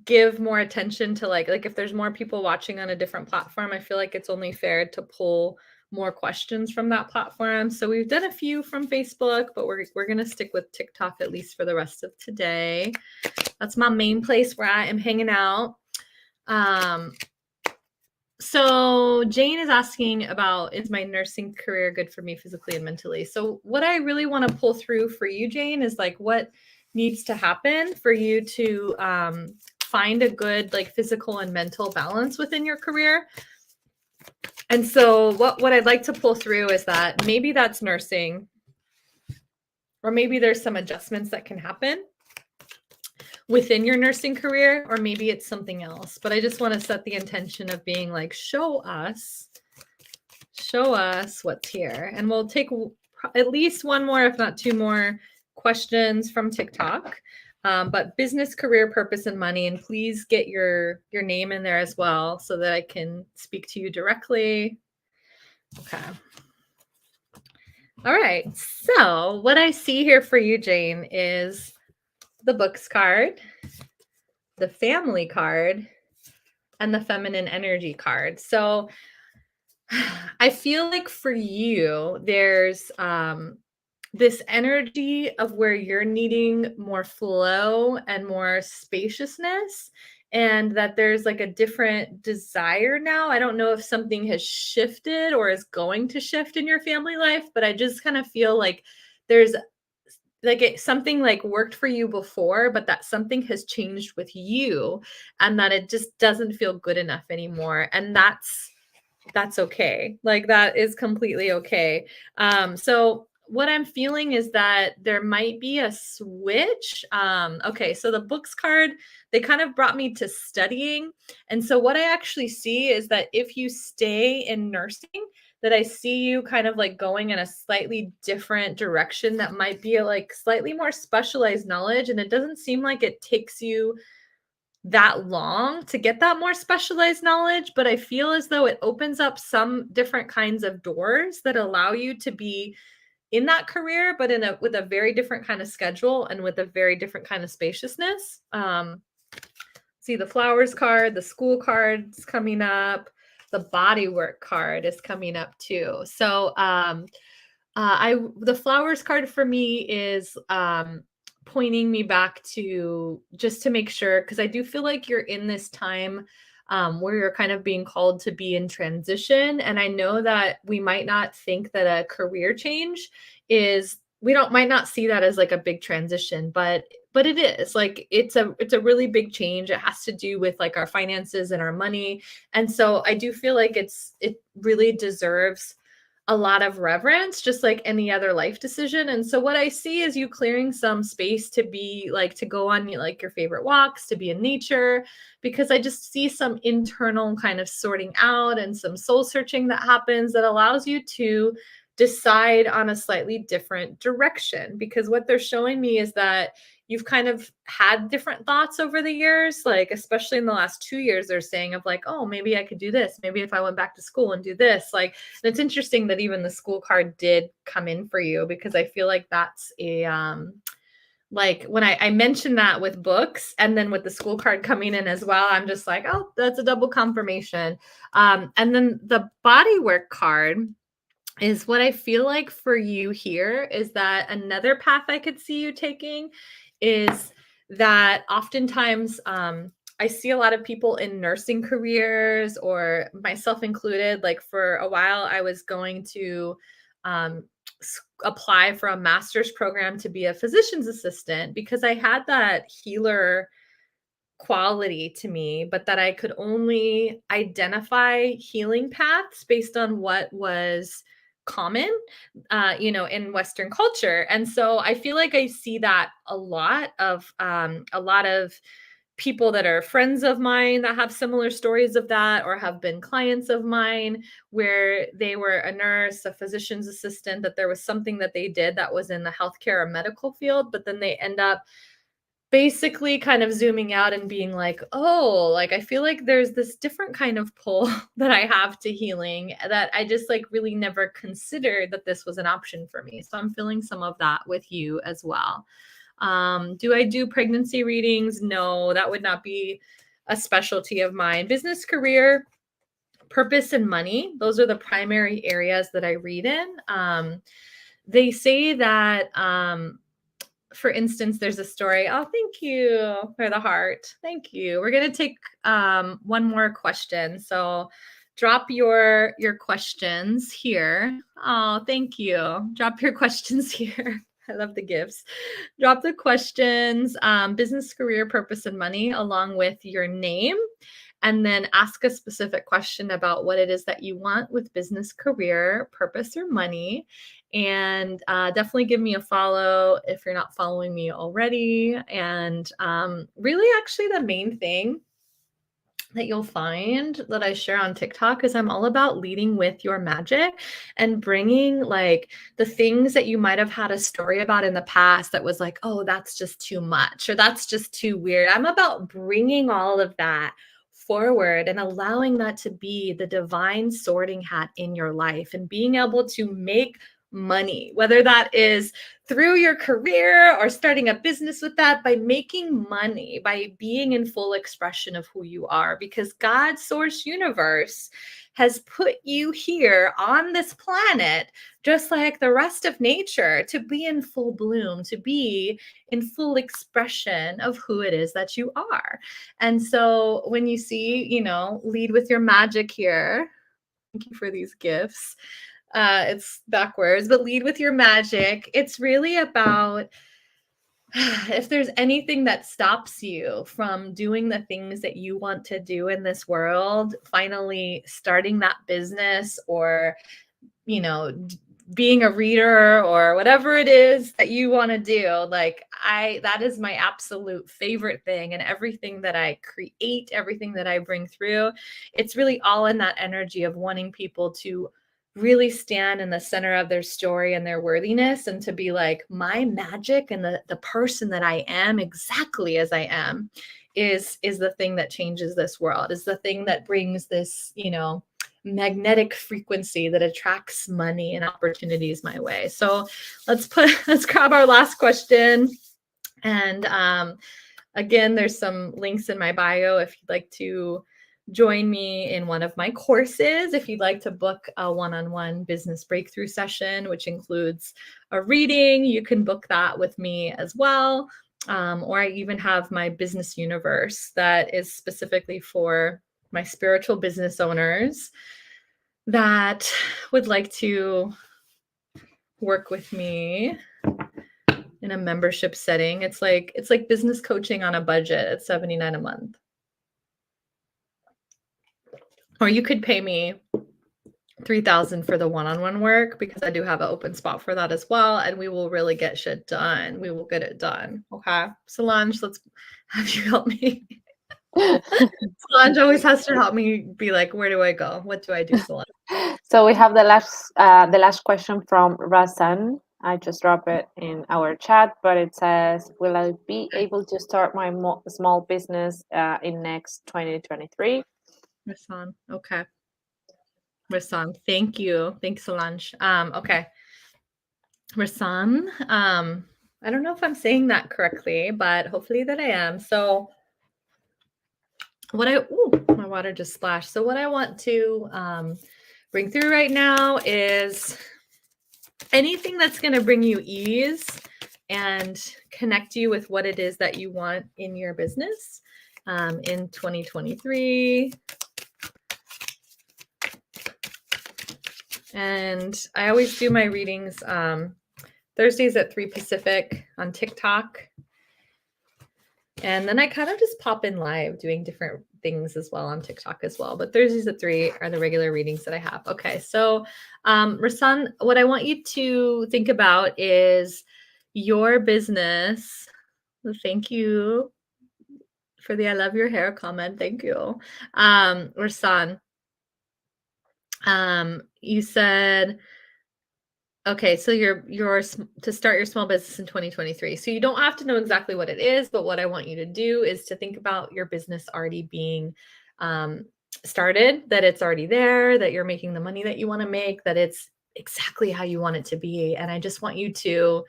give more attention to like if there's more people watching on a different platform, I feel like it's only fair to pull more questions from that platform. So we've done a few from Facebook, but we're going to stick with TikTok at least for the rest of today. That's my main place where I am hanging out. So Jane is asking about, is my nursing career good for me physically and mentally? So what I really want to pull through for you, Jane, is what needs to happen for you to find a good physical and mental balance within your career. And so what I'd like to pull through is that maybe that's nursing, or maybe there's some adjustments that can happen within your nursing career, or maybe it's something else. But I just want to set the intention of being show us what's here. And we'll take at least one more, if not two more questions from TikTok. But business, career, purpose, and money. And please get your name in there as well so that I can speak to you directly. Okay. All right. So what I see here for you, Jane, is the books card, the family card, and the feminine energy card. So I feel like for you, there's this energy of where you're needing more flow and more spaciousness, and that there's like a different desire now. I don't know if something has shifted or is going to shift in your family life, but I just kind of feel like there's like something like worked for you before, but that something has changed with you and that it just doesn't feel good enough anymore. And that's okay. Like that is completely okay. So what I'm feeling is that there might be a switch. Okay, so the books card, they kind of brought me to studying. And so what I actually see is that if you stay in nursing, that I see you kind of like going in a slightly different direction that might be like slightly more specialized knowledge. And it doesn't seem like it takes you that long to get that more specialized knowledge, but I feel as though it opens up some different kinds of doors that allow you to be in that career, but in a with a very different kind of schedule and with a very different kind of spaciousness. See the flowers card, the school card's coming up, the body work card is coming up too. So I the flowers card for me is pointing me back to just to make sure, because I do feel like you're in this time where you're kind of being called to be in transition. And I know that we might not think that a career change is we don't might not see that as like a big transition, but it is like it's a really big change. It has to do with like our finances and our money. And so I do feel like it really deserves a lot of reverence, just like any other life decision. And so what I see is you clearing some space to be like to go on like your favorite walks, to be in nature, because I just see some internal kind of sorting out and some soul searching that happens that allows you to decide on a slightly different direction. Because what they're showing me is that you've kind of had different thoughts over the years, like especially in the last 2 years, they're saying of like, oh, maybe I could do this. Maybe if I went back to school and do this, like, and it's interesting that even the school card did come in for you, because I feel like that's a like when I mentioned that with books and then with the school card coming in as well, I'm just like, oh, that's a double confirmation. And then the body work card is what I feel like for you here is that another path I could see you taking is that oftentimes I see a lot of people in nursing careers, or myself included. Like for a while, I was going to um, apply for a master's program to be a physician's assistant because I had that healer quality to me, but that I could only identify healing paths based on what was common, in Western culture. And so I feel like I see that a lot of people that are friends of mine that have similar stories of that, or have been clients of mine where they were a nurse, a physician's assistant, that there was something that they did that was in the healthcare or medical field, but then they end up basically kind of zooming out and being like, "Oh, like I feel like there's this different kind of pull that I have to healing that I just like really never considered that this was an option for me." So I'm feeling some of that with you as well. Do I do pregnancy readings? No, that would not be a specialty of mine. Business, career, purpose, and money. Those are the primary areas that I read in. They say that for instance, there's a story. Oh, thank you for the heart. Thank you. We're going to take one more question. So drop your questions here. Oh, thank you. Drop your questions here. I love the gifts. Drop the questions, business, career, purpose, and money, along with your name. And then ask a specific question about what it is that you want with business, career, purpose, or money. And definitely give me a follow if you're not following me already. And really, actually, the main thing that you'll find that I share on TikTok is I'm all about leading with your magic and bringing like the things that you might have had a story about in the past that was like, oh, that's just too much or that's just too weird. I'm about bringing all of that forward and allowing that to be the divine sorting hat in your life and being able to make money, whether that is through your career or starting a business with that, by making money, by being in full expression of who you are, because God, source, universe has put you here on this planet, just like the rest of nature, to be in full bloom, to be in full expression of who it is that you are. And so when you see, lead with your magic here, thank you for these gifts. It's backwards, but lead with your magic. It's really about if there's anything that stops you from doing the things that you want to do in this world, finally starting that business, or, being a reader, or whatever it is that you want to do, that is my absolute favorite thing. And everything that I create, everything that I bring through, it's really all in that energy of wanting people to really stand in the center of their story and their worthiness, and to be like, my magic and the person that I am, exactly as I am, is the thing that changes this world, is the thing that brings this, magnetic frequency that attracts money and opportunities my way. So let's grab our last question. And again, there's some links in my bio if you'd like to join me in one of my courses. If you'd like to book a one-on-one business breakthrough session, which includes a reading, you can book that with me as well. Or I even have my business universe that is specifically for my spiritual business owners that would like to work with me in a membership setting. It's like business coaching on a budget. It's $79 a month. Or you could pay me $3,000 for the one-on-one work, because I do have an open spot for that as well. And we will really get shit done. We will get it done. Okay. Solange, let's have you help me. Solange always has to help me be like, where do I go? What do I do, Solange?
So we have the last question from Razan. I just dropped it in our chat, but it says, will I be able to start my small business in next 2023?
Rasan. Okay. Rasan, thank you. Thanks, Solange. Okay. Rasan, I don't know if I'm saying that correctly, but hopefully that I am. So my water just splashed. So what I want to bring through right now is anything that's going to bring you ease and connect you with what it is that you want in your business in 2023. And I always do my readings Thursdays at 3 Pacific on TikTok. And then I kind of just pop in live doing different things as well on TikTok as well. But Thursdays at 3 are the regular readings that I have. Okay, so Rasan, what I want you to think about is your business. Thank you for the I love your hair comment. Thank you. Rasan, you said, okay, so you're to start your small business in 2023. So you don't have to know exactly what it is, but what I want you to do is to think about your business already being started, that it's already there, that you're making the money that you want to make, that it's exactly how you want it to be. And I just want you to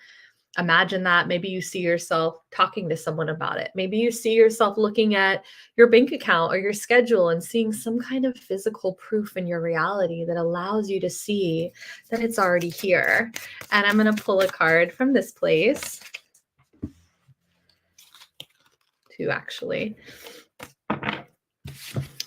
imagine that. Maybe you see yourself talking to someone about it. Maybe you see yourself looking at your bank account or your schedule and seeing some kind of physical proof in your reality that allows you to see that it's already here. And I'm going to pull a card from this place. Two, actually.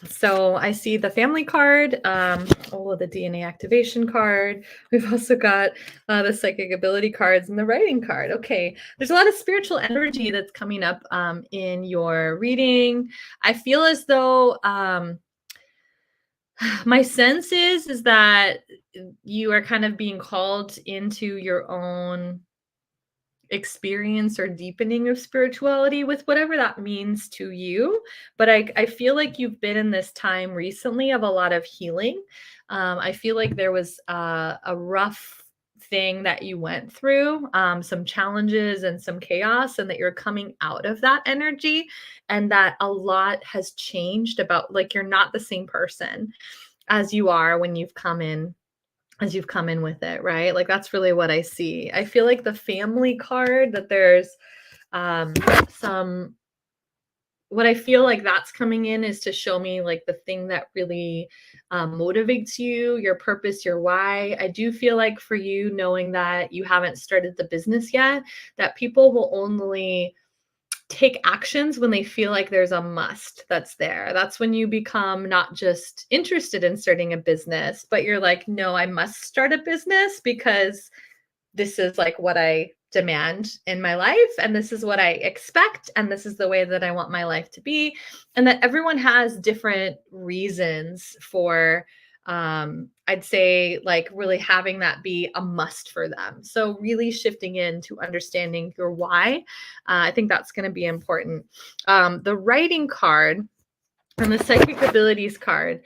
So I see the family card, the DNA activation card. We've also got the psychic ability cards and the writing card. Okay, there's a lot of spiritual energy that's coming up in your reading. I feel as though my sense is that you are kind of being called into your own experience or deepening of spirituality, with whatever that means to you. But I feel like you've been in this time recently of a lot of healing. I feel like there was a rough thing that you went through, some challenges and some chaos, and that you're coming out of that energy, and that a lot has changed about, like, you're not the same person as you are when you've come in as you've come in with it, right? Like that's really what I see. I feel like the family card, that there's um some what I feel like that's coming in is to show me like the thing that really motivates you, your purpose, your why. I do feel like for you, knowing that you haven't started the business yet, that people will only take actions when they feel like there's a must that's there. That's when you become not just interested in starting a business, but you're like, no, I must start a business because this is like what I demand in my life, and this is what I expect, and this is the way that I want my life to be. And that everyone has different reasons for I'd say like really having that be a must for them. So really shifting into understanding your why. I think that's going to be important. The writing card and the psychic abilities card,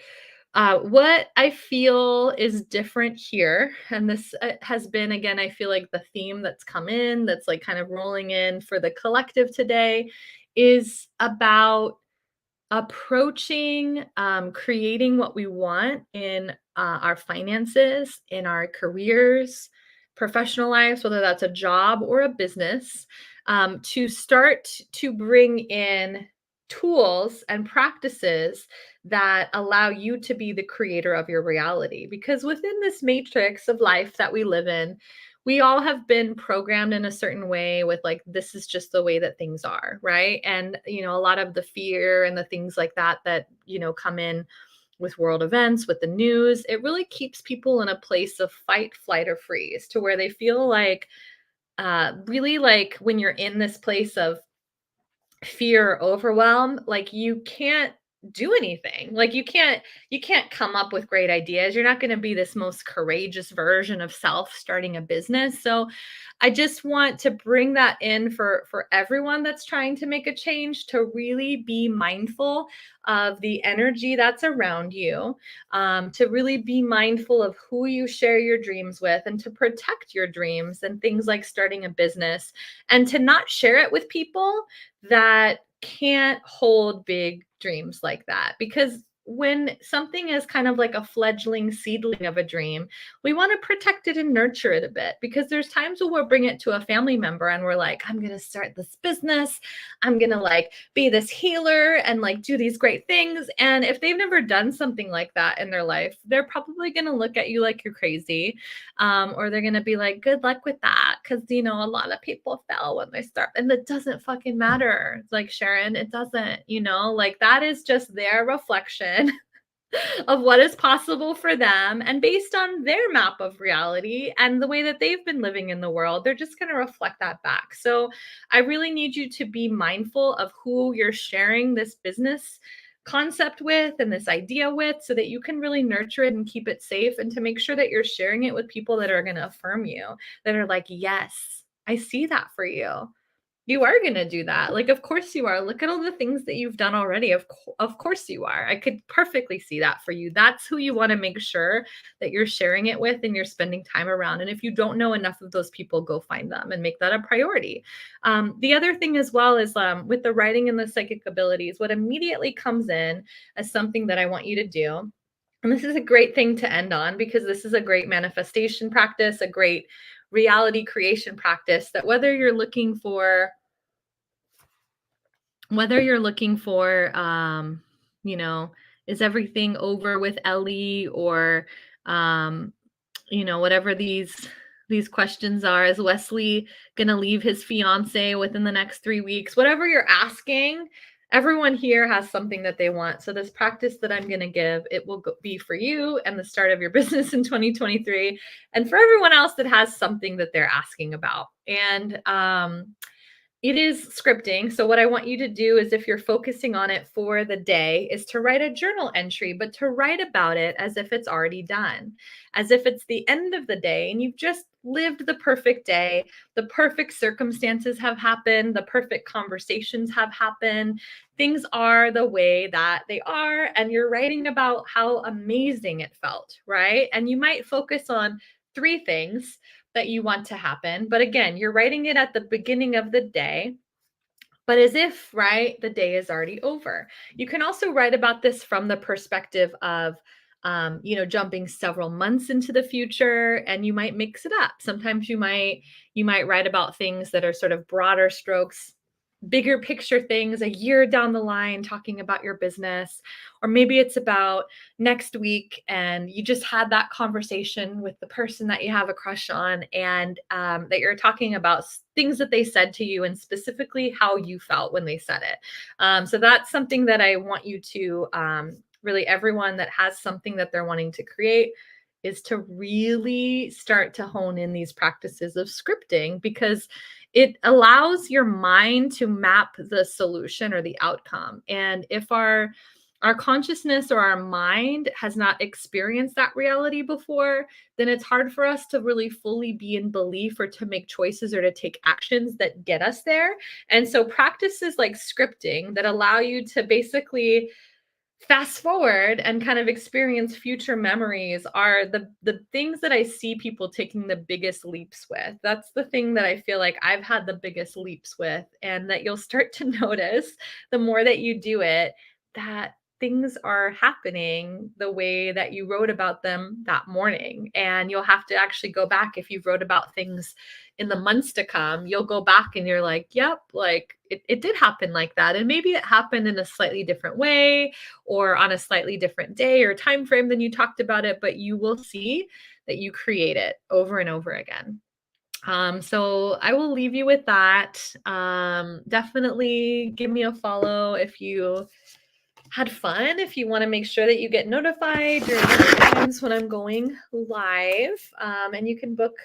what I feel is different here, and this has been, again, I feel like the theme that's come in, that's like kind of rolling in for the collective today, is about approaching creating what we want in our finances, in our careers, professional lives, whether that's a job or a business, to start to bring in tools and practices that allow you to be the creator of your reality. Because within this matrix of life that we live in, we all have been programmed in a certain way with like, this is just the way that things are, right? And a lot of the fear and the things like that that come in with world events, with the news, it really keeps people in a place of fight, flight, or freeze, to where they feel like really like when you're in this place of fear or overwhelm, like you can't do anything. Like you can't come up with great ideas. You're not going to be this most courageous version of self starting a business. So I just want to bring that in for everyone that's trying to make a change, to really be mindful of the energy that's around you, to really be mindful of who you share your dreams with, and to protect your dreams and things like starting a business, and to not share it with people that can't hold big dreams like that. Because when something is kind of like a fledgling seedling of a dream, we want to protect it and nurture it a bit, because there's times when we'll bring it to a family member and we're like, I'm going to start this business. I'm going to like be this healer and like do these great things. And if they've never done something like that in their life, they're probably going to look at you like you're crazy. Or they're going to be like, good luck with that. Cause a lot of people fail when they start, and it doesn't fucking matter. Like, Sharon, it doesn't, like that is just their reflection of what is possible for them. And based on their map of reality and the way that they've been living in the world, they're just going to reflect that back. So I really need you to be mindful of who you're sharing this business concept with and this idea with, so that you can really nurture it and keep it safe, and to make sure that you're sharing it with people that are going to affirm you, that are like, yes, I see that for you. You are going to do that. Like, of course you are. Look at all the things that you've done already. Of course you are. I could perfectly see that for you. That's who you want to make sure that you're sharing it with and you're spending time around. And if you don't know enough of those people, go find them and make that a priority. The other thing as well is with the writing and the psychic abilities, what immediately comes in as something that I want you to do. And this is a great thing to end on, because this is a great manifestation practice, a great reality creation practice, that whether you're looking for is everything over with Ellie, or whatever these questions are, is Wesley gonna leave his fiance within the next 3 weeks, whatever you're asking, everyone here has something that they want. So this practice that I'm going to give, it will be for you and the start of your business in 2023, and for everyone else that has something that they're asking about. And it is scripting. So what I want you to do is, if you're focusing on it for the day, is to write a journal entry, but to write about it as if it's already done, as if it's the end of the day and you've just lived the perfect day. The perfect circumstances have happened. The perfect conversations have happened. Things are the way that they are. And you're writing about how amazing it felt, right? And you might focus on 3 things that you want to happen. But again, you're writing it at the beginning of the day, but as if, right, the day is already over. You can also write about this from the perspective of jumping several months into the future, and you might mix it up. Sometimes you might write about things that are sort of broader strokes, bigger picture things a year down the line, talking about your business. Or maybe it's about next week and you just had that conversation with the person that you have a crush on, and that you're talking about things that they said to you and specifically how you felt when they said it. So that's something that I want you to really, everyone that has something that they're wanting to create, is to really start to hone in these practices of scripting, because it allows your mind to map the solution or the outcome. And if our consciousness or our mind has not experienced that reality before, then it's hard for us to really fully be in belief or to make choices or to take actions that get us there. And so practices like scripting that allow you to basically fast forward and kind of experience future memories are the things that I see people taking the biggest leaps with. That's the thing that I feel like I've had the biggest leaps with, and that you'll start to notice the more that you do it, that things are happening the way that you wrote about them that morning. And you'll have to actually go back, if you've wrote about things in the months to come, you'll go back and you're like, yep, like it did happen like that. And maybe it happened in a slightly different way or on a slightly different day or time frame than you talked about it, but you will see that you create it over and over again. So I will leave you with that. Definitely give me a follow if you had fun, if you want to make sure that you get notified during times when I'm going live. And you can book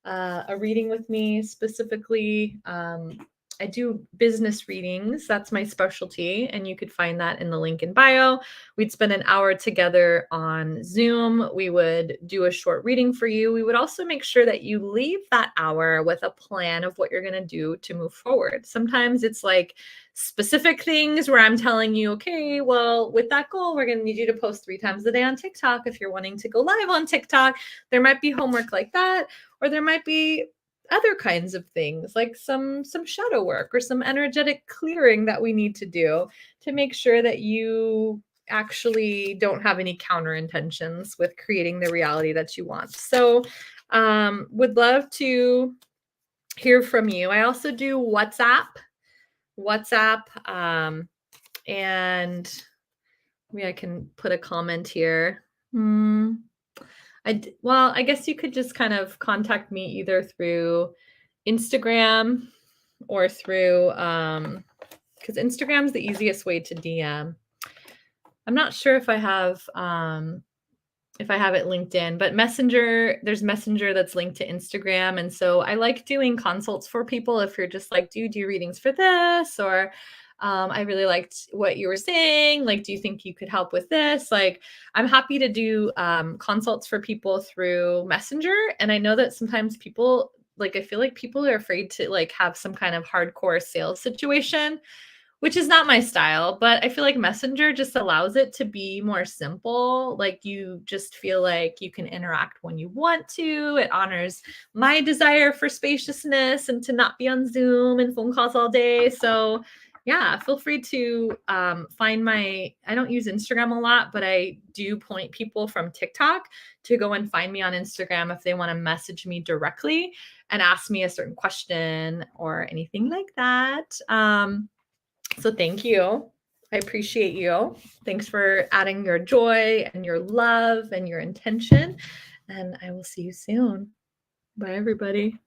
a reading with me specifically. I do business readings. That's my specialty. And you could find that in the link in bio. We'd spend an hour together on Zoom. We would do a short reading for you. We would also make sure that you leave that hour with a plan of what you're going to do to move forward. Sometimes it's like specific things where I'm telling you, okay, well, with that goal, we're going to need you to post 3 times a day on TikTok. If you're wanting to go live on TikTok, there might be homework like that, or there might be other kinds of things like some shadow work or some energetic clearing that we need to do to make sure that you actually don't have any counter intentions with creating the reality that you want. So would love to hear from you. I also do WhatsApp, and maybe I can put a comment here. Well, I guess you could just kind of contact me either through Instagram or through, because Instagram's the easiest way to DM. I'm not sure if I have it linked in, but Messenger, there's Messenger that's linked to Instagram. And so I like doing consults for people. If you're just like, do you do readings for this? Or I really liked what you were saying. Like, do you think you could help with this? Like, I'm happy to do consults for people through Messenger. And I know that sometimes people, like, I feel like people are afraid to like have some kind of hardcore sales situation, which is not my style, but I feel like Messenger just allows it to be more simple. Like, you just feel like you can interact when you want to. It honors my desire for spaciousness and to not be on Zoom and phone calls all day. So yeah, feel free to find I don't use Instagram a lot, but I do point people from TikTok to go and find me on Instagram if they want to message me directly and ask me a certain question or anything like that. So thank you. I appreciate you. Thanks for adding your joy and your love and your intention. And I will see you soon. Bye, everybody.